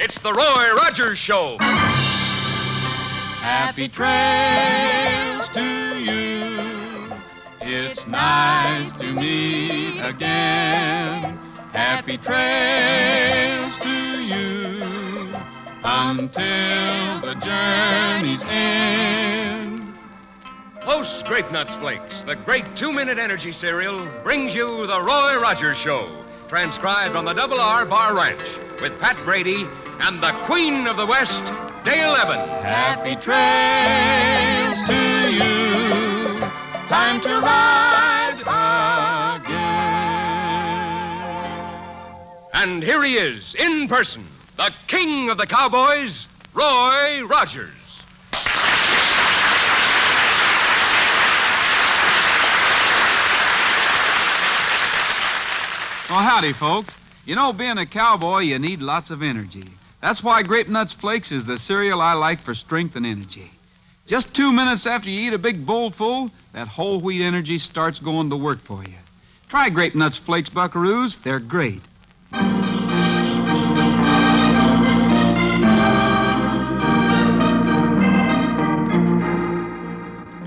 It's the Roy Rogers Show. Happy trails to you. It's nice to meet again. Happy trails to you until the journey's end. Post Grape Nuts Flakes, the great 2-minute energy cereal, brings you the Roy Rogers Show, transcribed on the Double R Bar Ranch with Pat Brady and the Queen of the West, Dale Evans. Happy trails to you. Time to ride again. And here he is, in person, the king of the cowboys, Roy Rogers. Well, howdy, folks. You know, being a cowboy, you need lots of energy. That's why Grape Nuts Flakes is the cereal I like for strength and energy. Just 2 minutes after you eat a big bowl full, that whole wheat energy starts going to work for you. Try Grape Nuts Flakes, buckaroos. They're great.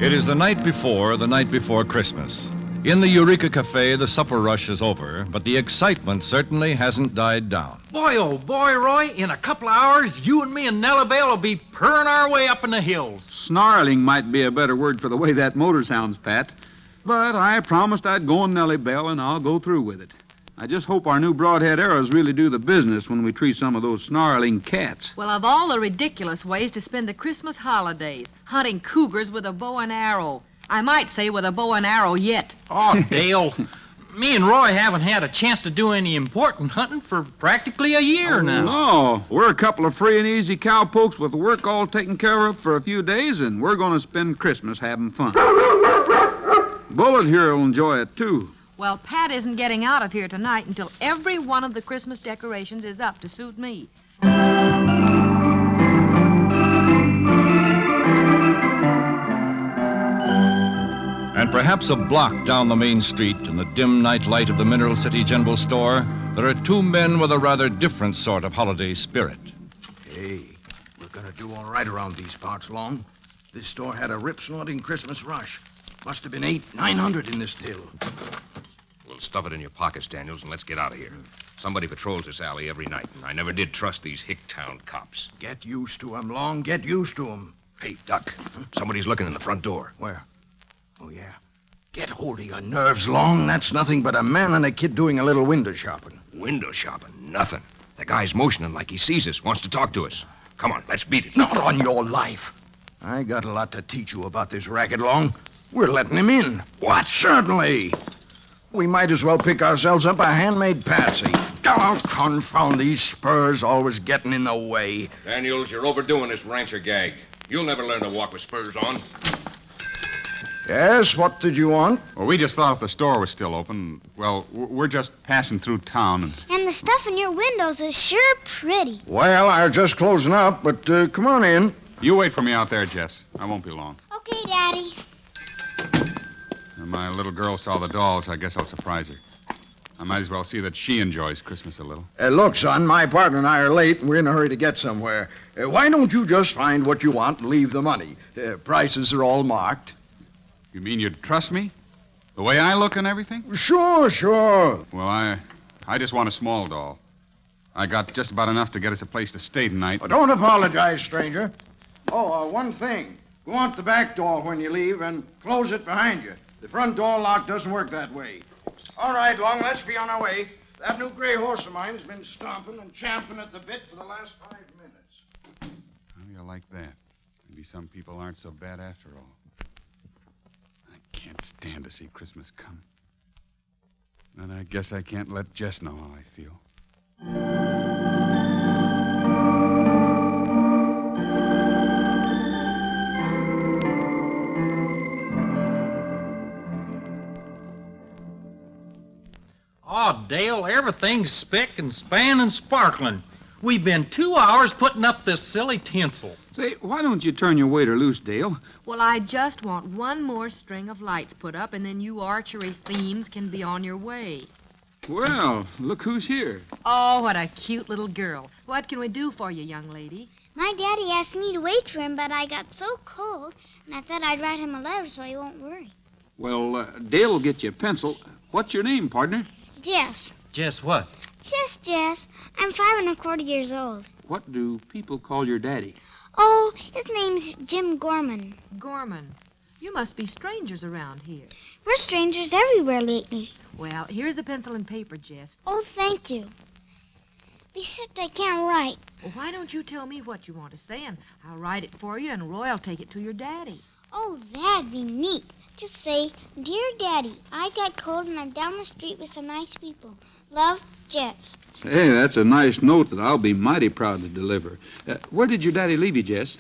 It is the night before Christmas. In the Eureka Cafe, the supper rush is over, but the excitement certainly hasn't died down. Boy, oh boy, Roy, in a couple of hours, you and me and Nellie Bell will be purring our way up in the hills. Snarling might be a better word for the way that motor sounds, Pat. But I promised I'd go on Nellie Bell, and I'll go through with it. I just hope our new broadhead arrows really do the business when we treat some of those snarling cats. Well, of all the ridiculous ways to spend the Christmas holidays, hunting cougars with a bow and arrow. I might say with a bow and arrow yet. Oh, Dale, me and Roy haven't had a chance to do any important hunting for practically a year now. No, we're a couple of free and easy cowpokes with the work all taken care of for a few days, and we're going to spend Christmas having fun. Bullet here will enjoy it, too. Well, Pat isn't getting out of here tonight until every one of the Christmas decorations is up to suit me. And perhaps a block down the main street, in the dim night light of the Mineral City General Store, there are two men with a rather different sort of holiday spirit. Hey, we're gonna do all right around these parts, Long. This store had a rip-snorting Christmas rush. Must have been 900 in this till. Well, stuff it in your pockets, Daniels, and let's get out of here. Somebody patrols this alley every night, and I never did trust these Hicktown cops. Get used to 'em, Long. Get used to 'em. Hey, Duck, somebody's looking in the front door. Where? Oh, yeah. Get hold of your nerves, Long. That's nothing but a man and a kid doing a little window shopping. Window shopping? Nothing. The guy's motioning like he sees us, wants to talk to us. Come on, let's beat it. Not on your life. I got a lot to teach you about this racket, Long. We're letting him in. What? Certainly. We might as well pick ourselves up a handmade patsy. Oh, confound these spurs always getting in the way. Daniels, you're overdoing this rancher gag. You'll never learn to walk with spurs on. Yes, what did you want? Well, we just thought if the store was still open, well, we're just passing through town. And the stuff in your windows is sure pretty. Well, I'm just closing up, but come on in. You wait for me out there, Jess. I won't be long. Okay, Daddy. When my little girl saw the dolls, I guess I'll surprise her. I might as well see that she enjoys Christmas a little. Look, son, my partner and I are late, and we're in a hurry to get somewhere. Why don't you just find what you want and leave the money? Prices are all marked. You mean you'd trust me? The way I look and everything? Sure. Well, I just want a small doll. I got just about enough to get us a place to stay tonight. Oh, don't apologize, stranger. Oh, one thing. Go out the back door when you leave and close it behind you. The front door lock doesn't work that way. All right, Long, let's be on our way. That new gray horse of mine's been stomping and champing at the bit for the last 5 minutes. How do you like that? Maybe some people aren't so bad after all. I can't stand to see Christmas come. And I guess I can't let Jess know how I feel. Oh, Dale, everything's spick and span and sparkling. We've been 2 hours putting up this silly tinsel. Say, why don't you turn your waiter loose, Dale? Well, I just want one more string of lights put up, and then you archery fiends can be on your way. Well, look who's here. Oh, what a cute little girl. What can we do for you, young lady? My daddy asked me to wait for him, but I got so cold, and I thought I'd write him a letter so he won't worry. Well, Dale will get you a pencil. What's your name, partner? Jess. Jess what? Just Jess. I'm 5¼ years old. What do people call your daddy? Oh, his name's Jim Gorman. Gorman. You must be strangers around here. We're strangers everywhere lately. Well, here's the pencil and paper, Jess. Oh, thank you. Except I can't write. Well, why don't you tell me what you want to say, and I'll write it for you, and Roy'll take it to your daddy. Oh, that'd be neat. Just say, Dear Daddy, I got cold and I'm down the street with some nice people. Love, Jess. Hey, that's a nice note that I'll be mighty proud to deliver. Where did your daddy leave you, Jess?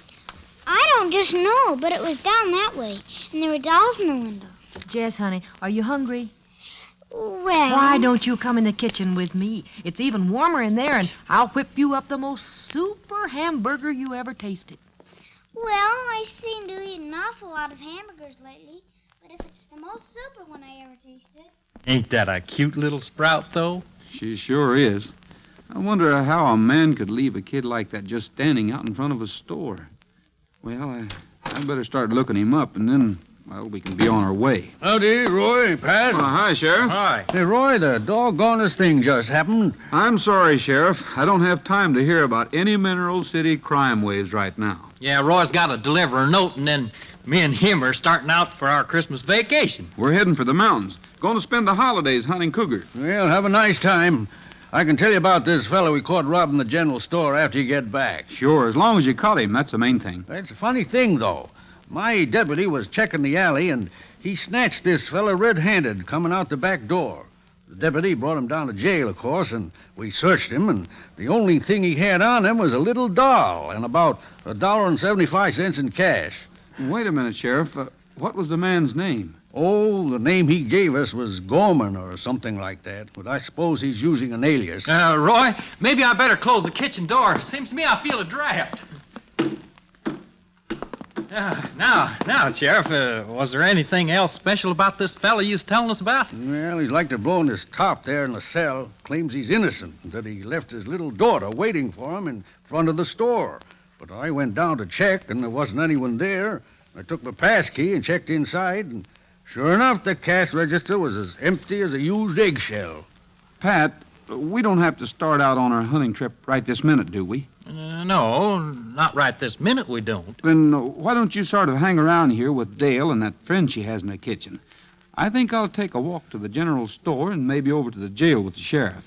I don't just know, but it was down that way, and there were dolls in the window. Jess, honey, are you hungry? Well... Why don't you come in the kitchen with me? It's even warmer in there, and I'll whip you up the most super hamburger you ever tasted. Well, I seem to eat an awful lot of hamburgers lately, but if it's the most super one I ever tasted... Ain't that a cute little sprout, though? She sure is. I wonder how a man could leave a kid like that just standing out in front of a store. Well, I better start looking him up, and then, well, we can be on our way. Howdy, Roy, Pat. Hi, Sheriff. Hi. Hey, Roy, the doggonest thing just happened. I'm sorry, Sheriff. I don't have time to hear about any Mineral City crime waves right now. Yeah, Roy's got to deliver a note, and then me and him are starting out for our Christmas vacation. We're heading for the mountains. Going to spend the holidays hunting cougars. Well, have a nice time. I can tell you about this fellow we caught robbing the general store after you get back. Sure, as long as you caught him, that's the main thing. That's a funny thing, though. My deputy was checking the alley, and he snatched this fella red-handed coming out the back door. The deputy brought him down to jail, of course, and we searched him, and the only thing he had on him was a little doll and about $1.75 in cash. Wait a minute, Sheriff. What was the man's name? Oh, the name he gave us was Gorman or something like that, but I suppose he's using an alias. Roy, maybe I better close the kitchen door. Seems to me I feel a draft. Now, Sheriff, was there anything else special about this fella you was telling us about? Well, he's like to blow in his top there in the cell. Claims he's innocent, and that he left his little daughter waiting for him in front of the store. But I went down to check, and there wasn't anyone there. I took my pass key and checked inside, and sure enough, the cash register was as empty as a used eggshell. Pat, we don't have to start out on our hunting trip right this minute, do we? No, not right this minute we don't. Then why don't you sort of hang around here with Dale and that friend she has in the kitchen? I think I'll take a walk to the general store and maybe over to the jail with the sheriff.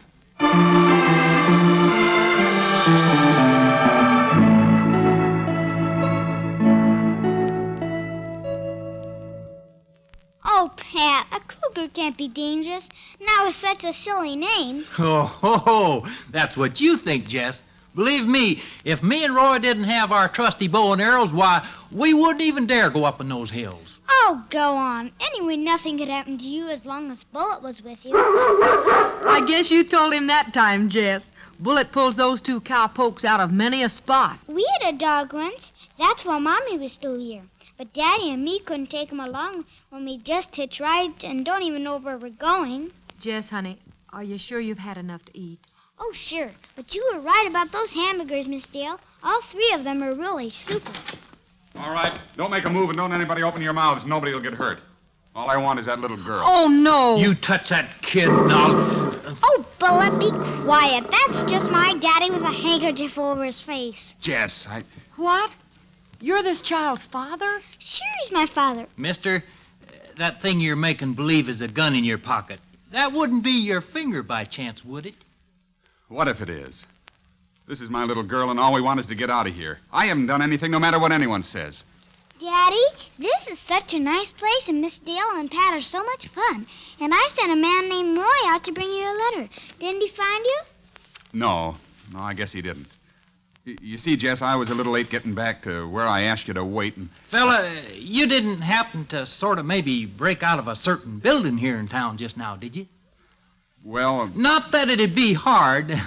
Oh, Pat, a cougar can't be dangerous. Now with such a silly name. Oh, that's what you think, Jess. Believe me, if me and Roy didn't have our trusty bow and arrows, why, we wouldn't even dare go up in those hills. Oh, go on. Anyway, nothing could happen to you as long as Bullet was with you. I guess you told him that time, Jess. Bullet pulls those two cowpokes out of many a spot. We had a dog once. That's while Mommy was still here. But Daddy and me couldn't take him along when we just hitched rides and don't even know where we're going. Jess, honey, are you sure you've had enough to eat? Oh, sure. But you were right about those hamburgers, Miss Dale. All 3 of them are really super. All right. Don't make a move and don't anybody open your mouths. Nobody will get hurt. All I want is that little girl. Oh, no. You touch that kid, now. Oh, Bullet, be quiet. That's just my daddy with a handkerchief over his face. Jess, What? You're this child's father? Sure, he's my father. Mister, that thing you're making believe is a gun in your pocket. That wouldn't be your finger by chance, would it? What if it is? This is my little girl, and all we want is to get out of here. I haven't done anything, no matter what anyone says. Daddy, this is such a nice place, and Miss Dale and Pat are so much fun. And I sent a man named Roy out to bring you a letter. Didn't he find you? No, I guess he didn't. You see, Jess, I was a little late getting back to where I asked you to wait, and... Fella, you didn't happen to sort of maybe break out of a certain building here in town just now, did you? Well... Not that it'd be hard.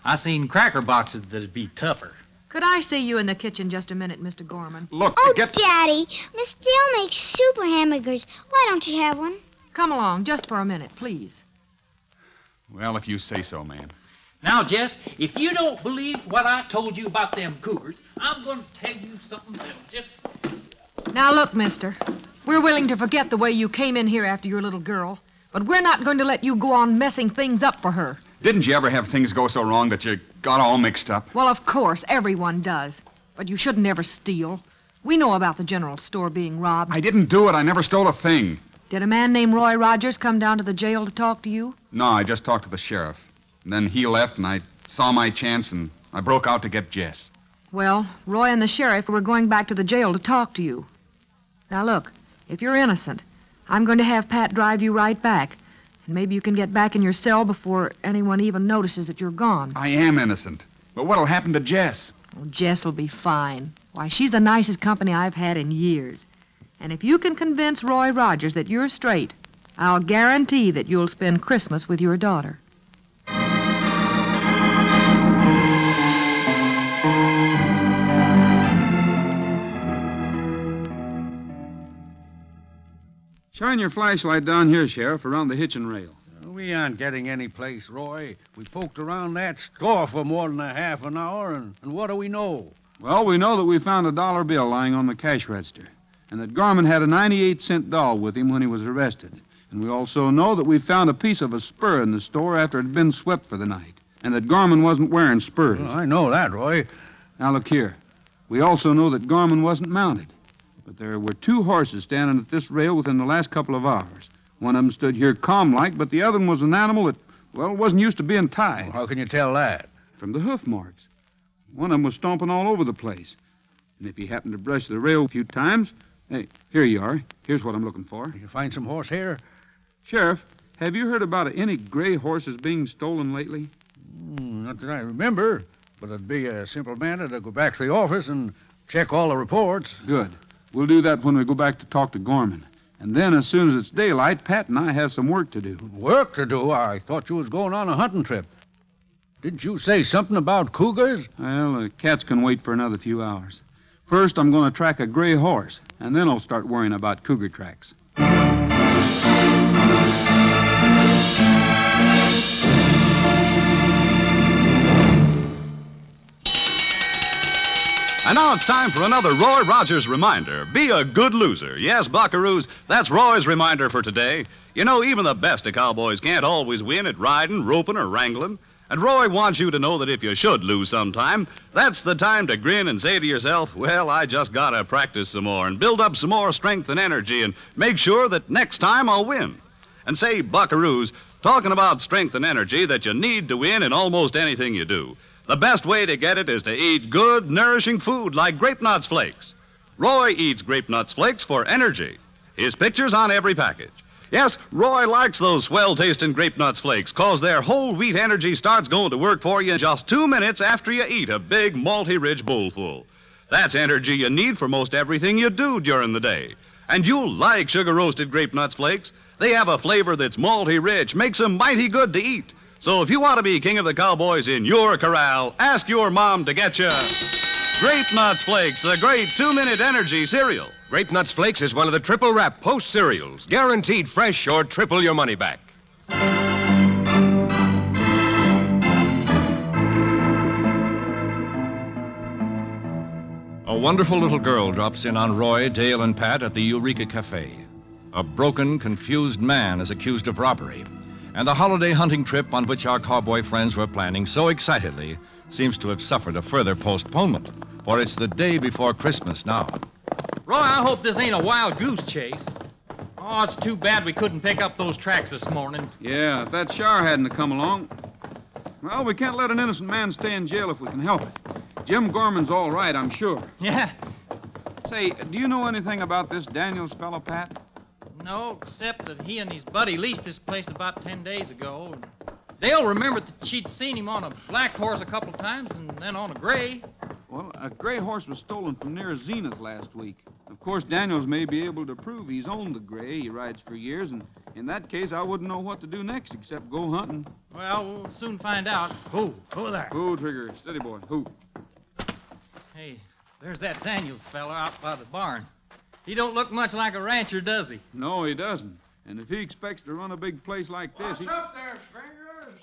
I seen cracker boxes that'd be tougher. Could I see you in the kitchen just a minute, Mr. Gorman? Look, Oh, Daddy, Miss Dale makes super hamburgers. Why don't you have one? Come along, just for a minute, please. Well, if you say so, man. Now, Jess, if you don't believe what I told you about them cougars, I'm going to tell you something else. Just... Now, look, mister. We're willing to forget the way you came in here after your little girl, but we're not going to let you go on messing things up for her. Didn't you ever have things go so wrong that you got all mixed up? Well, of course, everyone does. But you shouldn't ever steal. We know about the general store being robbed. I didn't do it. I never stole a thing. Did a man named Roy Rogers come down to the jail to talk to you? No, I just talked to the sheriff. And then he left, and I saw my chance, and I broke out to get Jess. Well, Roy and the sheriff were going back to the jail to talk to you. Now, look, if you're innocent, I'm going to have Pat drive you right back. And maybe you can get back in your cell before anyone even notices that you're gone. I am innocent. But what'll happen to Jess? Oh, Jess will be fine. Why, she's the nicest company I've had in years. And if you can convince Roy Rogers that you're straight, I'll guarantee that you'll spend Christmas with your daughter. Shine your flashlight down here, Sheriff, around the hitching rail. We aren't getting any place, Roy. We poked around that store for more than a half an hour, and what do we know? Well, we know that we found a dollar bill lying on the cash register, and that Gorman had a 98-cent doll with him when he was arrested. And we also know that we found a piece of a spur in the store after it had been swept for the night, and that Gorman wasn't wearing spurs. Well, I know that, Roy. Now, look here. We also know that Gorman wasn't mounted. But there were 2 horses standing at this rail within the last couple of hours. One of them stood here calm-like, but the other one was an animal that, well, wasn't used to being tied. Well, how can you tell that? From the hoof marks. One of them was stomping all over the place. And if he happened to brush the rail a few times... Hey, here you are. Here's what I'm looking for. You find some horsehair? Sheriff, have you heard about any gray horses being stolen lately? Not that I remember, but it'd be a simple matter to go back to the office and check all the reports. Good. We'll do that when we go back to talk to Gorman. And then, as soon as it's daylight, Pat and I have some work to do. Work to do? I thought you was going on a hunting trip. Didn't you say something about cougars? Well, the cats can wait for another few hours. First, I'm going to track a gray horse, and then I'll start worrying about cougar tracks. And now it's time for another Roy Rogers reminder. Be a good loser. Yes, buckaroos, that's Roy's reminder for today. You know, even the best of cowboys can't always win at riding, roping, or wrangling. And Roy wants you to know that if you should lose sometime, that's the time to grin and say to yourself, well, I just gotta practice some more and build up some more strength and energy and make sure that next time I'll win. And say, buckaroos, talking about strength and energy that you need to win in almost anything you do. The best way to get it is to eat good, nourishing food like Grape Nuts Flakes. Roy eats Grape Nuts Flakes for energy. His picture's on every package. Yes, Roy likes those swell-tasting Grape Nuts Flakes, 'cause their whole wheat energy starts going to work for you in just 2 minutes after you eat a big, multi-rich bowlful. That's energy you need for most everything you do during the day. And you'll like sugar-roasted Grape Nuts Flakes. They have a flavor that's multi-rich, makes them mighty good to eat. So if you want to be king of the cowboys in your corral, ask your mom to get you Grape Nuts Flakes, the great 2-minute energy cereal. Grape Nuts Flakes is one of the triple wrap Post cereals, guaranteed fresh or triple your money back. A wonderful little girl drops in on Roy, Dale, and Pat at the Eureka Cafe. A broken, confused man is accused of robbery. And the holiday hunting trip on which our cowboy friends were planning so excitedly seems to have suffered a further postponement, for it's the day before Christmas now. Roy, I hope this ain't a wild goose chase. Oh, it's too bad we couldn't pick up those tracks this morning. Yeah, if that shower hadn't come along. Well, we can't let an innocent man stay in jail if we can help it. Jim Gorman's all right, I'm sure. Yeah. Say, do you know anything about this Daniels fellow, Pat? No, except that he and his buddy leased this place about 10 days ago. Dale remembered that she'd seen him on a black horse a couple times and then on a gray. Well, a gray horse was stolen from near Zenith last week. Of course, Daniels may be able to prove he's owned the gray. He rides for years, and in that case, I wouldn't know what to do next except go hunting. Well, we'll soon find out. Who there? Who, Trigger? Steady, boy. Who? Hey, there's that Daniels fella out by the barn. He don't look much like a rancher, does he? No, he doesn't. And if he expects to run a big place like this, What's up there, strangers?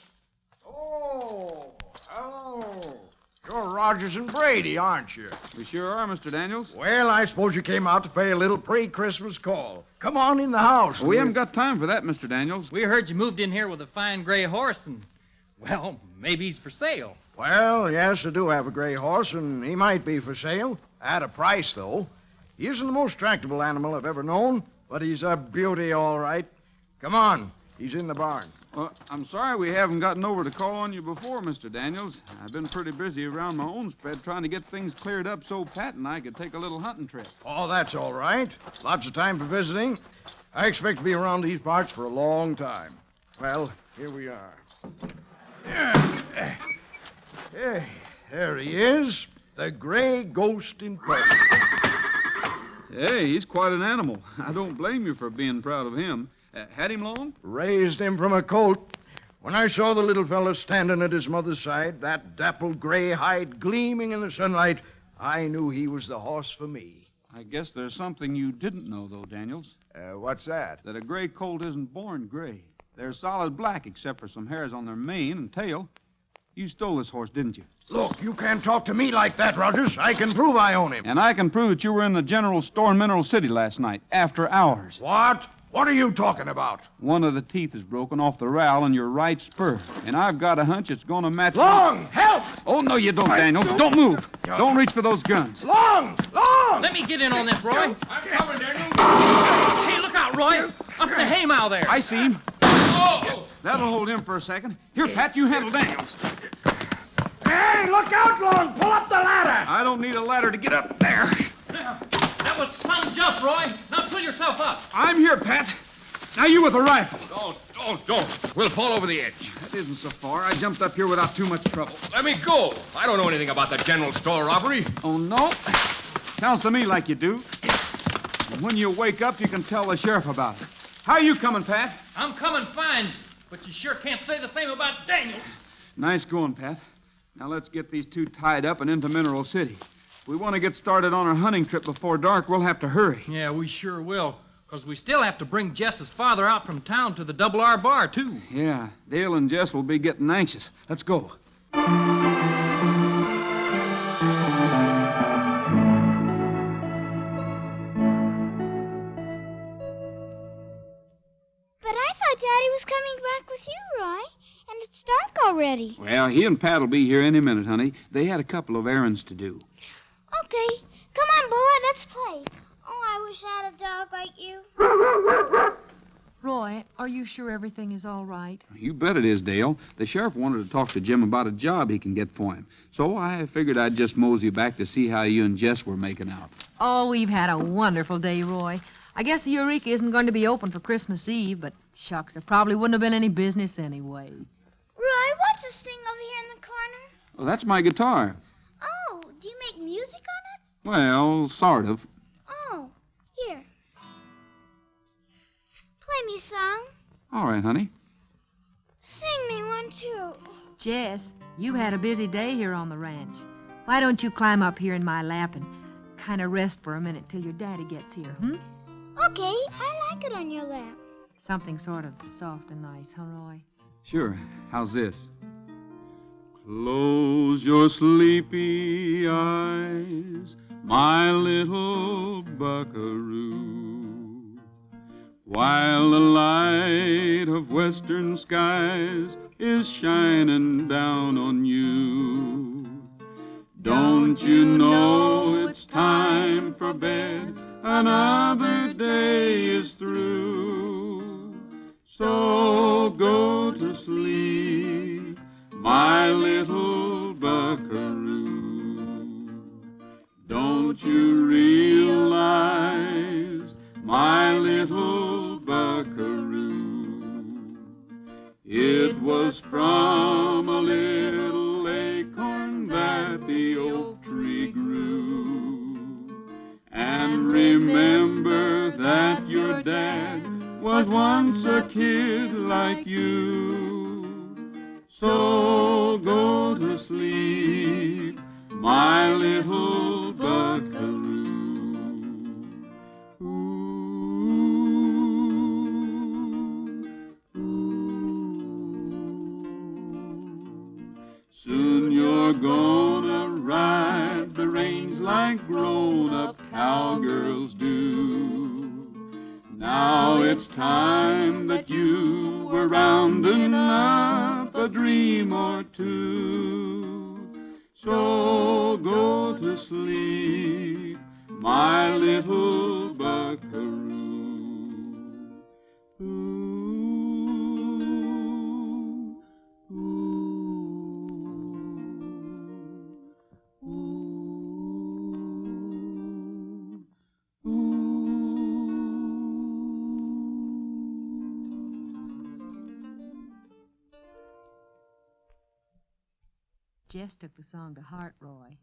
Rogers and Brady, aren't you? We sure are, Mr. Daniels. Well, I suppose you came out to pay a little pre-Christmas call. Come on in the house. We haven't got time for that, Mr. Daniels. We heard you moved in here with a fine gray horse, and, well, maybe he's for sale. Well, yes, I do have a gray horse, and he might be for sale. At a price, though. He isn't the most tractable animal I've ever known, but he's a beauty, all right. Come on. He's in the barn. I'm sorry we haven't gotten over to call on you before, Mr. Daniels. I've been pretty busy around my own spread trying to get things cleared up so Pat and I could take a little hunting trip. Oh, that's all right. Lots of time for visiting. I expect to be around these parts for a long time. Well, here we are. Hey, there he is. The gray ghost in person. Hey, he's quite an animal. I don't blame you for being proud of him. Had him long? Raised him from a colt. When I saw the little fellow standing at his mother's side, that dappled gray hide gleaming in the sunlight, I knew he was the horse for me. I guess there's something you didn't know, though, Daniels. What's that? That a gray colt isn't born gray. They're solid black except for some hairs on their mane and tail. You stole this horse, didn't you? Look, you can't talk to me like that, Rogers. I can prove I own him. And I can prove that you were in the general store in Mineral City last night, after hours. What? What are you talking about? One of the teeth is broken off the rowel in your right spur. And I've got a hunch it's going to match... Long! Help! Oh, no, you don't, Daniels. Don't move. Don't reach for those guns. Long! Long! Let me get in on this, Roy. I'm coming, Daniel. Hey, look out, Roy. Up in the haymow there. I see him. Oh! That'll hold him for a second. Here, Pat, you handle Daniels. Hey, look out, Long! Pull up the ladder! I don't need a ladder to get up there. That was some jump, Roy. Now pull yourself up. I'm here, Pat. Now you with the rifle. Don't. We'll fall over the edge. That isn't so far. I jumped up here without too much trouble. Let me go. I don't know anything about the general store robbery. Oh, no? Sounds to me like you do. And when you wake up, you can tell the sheriff about it. How are you coming, Pat? I'm coming fine, but you sure can't say the same about Daniels. Nice going, Pat. Now let's get these two tied up and into Mineral City. If we want to get started on our hunting trip before dark, we'll have to hurry. Yeah, we sure will, because we still have to bring Jess's father out from town to the Double R Bar, too. Yeah, Dale and Jess will be getting anxious. Let's go. But I thought Daddy was coming back with you, Roy. And it's dark already. Well, he and Pat will be here any minute, honey. They had a couple of errands to do. Okay. Come on, Bullet, let's play. Oh, I wish I had a dog like you. Roy, are you sure everything is all right? You bet it is, Dale. The sheriff wanted to talk to Jim about a job he can get for him. So I figured I'd just mosey back to see how you and Jess were making out. Oh, we've had a wonderful day, Roy. I guess the Eureka isn't going to be open for Christmas Eve, but shucks, there probably wouldn't have been any business anyway. Roy, what's this thing over here in the corner? Well, that's my guitar. Oh, do you make music on it? Well, sort of. Oh, here. Play me a song. All right, honey. Sing me one, too. Jess, you've had a busy day here on the ranch. Why don't you climb up here in my lap and kind of rest for a minute till your daddy gets here, Okay, I like it on your lap. Something sort of soft and nice, huh, Roy? Sure. How's this? Close your sleepy eyes, my little buckaroo, while the light of western skies is shining down on you. Don't you know it's time for bed? Another day is through. So go to sleep, my little buckaroo. Don't you realize, my little buckaroo, it was from a little acorn that the oak tree grew. And remember that your dad was once a kid like you. So go to sleep, my little buckaroo. Ooh, ooh. Soon you're gonna ride the reins like grown-up cowgirls do. Now it's time that you were rounding up a dream or two. So go to sleep, my little buckaroo. Jess took the song to heart, Roy.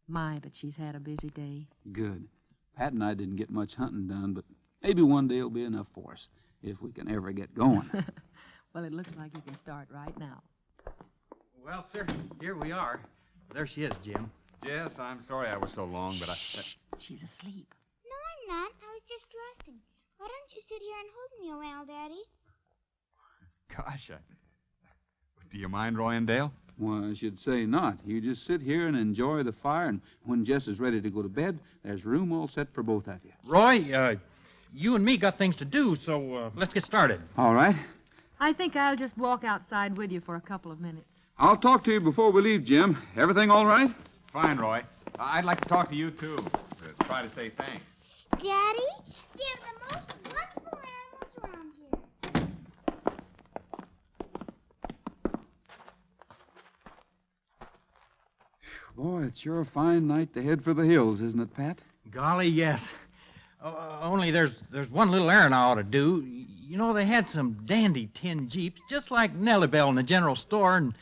My, but she's had a busy day. Good. Pat and I didn't get much hunting done, but maybe one day will be enough for us, if we can ever get going. Well, it looks like you can start right now. Well, sir, here we are. There she is, Jim. Jess, I'm sorry I was so long, but I... She's asleep. No, I'm not. I was just resting. Why don't you sit here and hold me a while, Daddy? Gosh, do you mind, Roy and Dale? Well, I should say not. You just sit here and enjoy the fire, and when Jess is ready to go to bed, there's room all set for both of you. Roy, you and me got things to do, so let's get started. All right. I think I'll just walk outside with you for a couple of minutes. I'll talk to you before we leave, Jim. Everything all right? Fine, Roy. I'd like to talk to you, too. To try to say thanks. Daddy, they're the most wonderful animals around here. Boy, it's sure a fine night to head for the hills, isn't it, Pat? Golly, yes. Only there's one little errand I ought to do. You know, they had some dandy tin Jeeps, just like Nellie Bell in the general store, and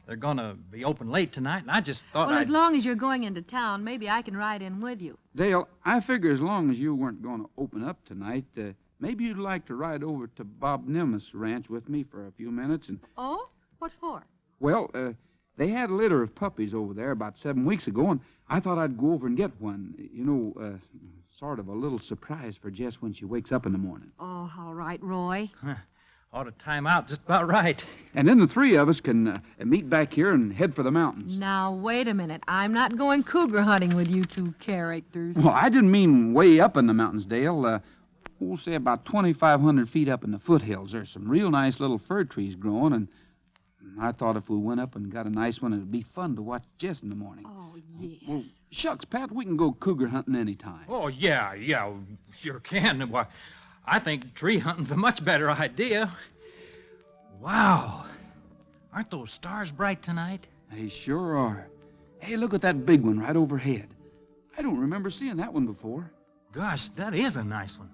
they're going to be open late tonight, and I just thought Well, as long as you're going into town, maybe I can ride in with you. Dale, I figure as long as you weren't going to open up tonight, maybe you'd like to ride over to Bob Nimitz' ranch with me for a few minutes and... Oh? What for? Well, they had a litter of puppies over there about 7 weeks ago, and I thought I'd go over and get one. You know, sort of a little surprise for Jess when she wakes up in the morning. Oh, all right, Roy. ought to time out just about right. And then the three of us can meet back here and head for the mountains. Now, wait a minute. I'm not going cougar hunting with you two characters. Well, I didn't mean way up in the mountains, Dale. We'll say about 2,500 feet up in the foothills. There's some real nice little fir trees growing, and I thought if we went up and got a nice one, it'd be fun to watch Jess in the morning. Oh, yes. Well, shucks, Pat, we can go cougar hunting any time. Oh, yeah, sure can. Why, I think tree hunting's a much better idea. Wow. Aren't those stars bright tonight? They sure are. Hey, look at that big one right overhead. I don't remember seeing that one before. Gosh, that is a nice one.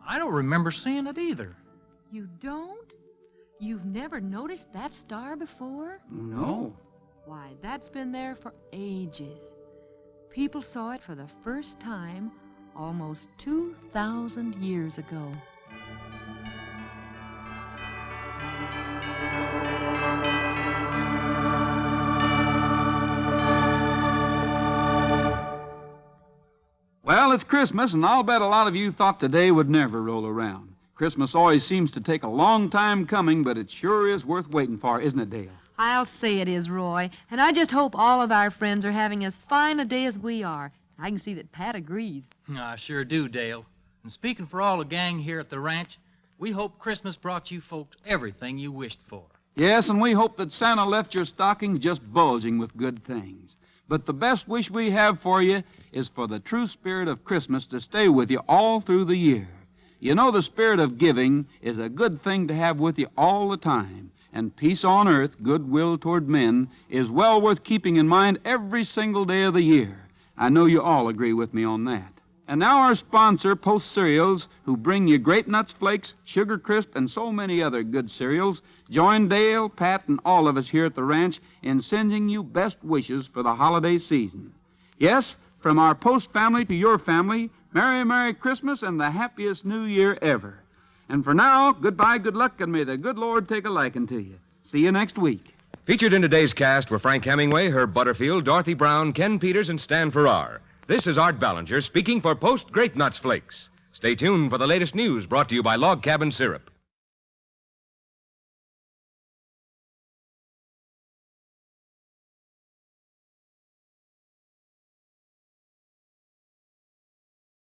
I don't remember seeing it either. You don't? You've never noticed that star before? No. Why, that's been there for ages. People saw it for the first time almost 2,000 years ago. Well, it's Christmas, and I'll bet a lot of you thought the day would never roll around. Christmas always seems to take a long time coming, but it sure is worth waiting for, isn't it, Dale? I'll say it is, Roy. And I just hope all of our friends are having as fine a day as we are. I can see that Pat agrees. I sure do, Dale. And speaking for all the gang here at the ranch, we hope Christmas brought you folks everything you wished for. Yes, and we hope that Santa left your stockings just bulging with good things. But the best wish we have for you is for the true spirit of Christmas to stay with you all through the year. You know, the spirit of giving is a good thing to have with you all the time. And peace on earth, goodwill toward men, is well worth keeping in mind every single day of the year. I know you all agree with me on that. And now our sponsor, Post Cereals, who bring you Grape Nuts Flakes, Sugar Crisp, and so many other good cereals, join Dale, Pat, and all of us here at the ranch in sending you best wishes for the holiday season. Yes, from our Post family to your family, Merry, Merry Christmas and the happiest New Year ever. And for now, goodbye, good luck, and may the good Lord take a liking to you. See you next week. Featured in today's cast were Frank Hemingway, Herb Butterfield, Dorothy Brown, Ken Peters, and Stan Farrar. This is Art Ballinger speaking for Post Grape Nuts Flakes. Stay tuned for the latest news brought to you by Log Cabin Syrup.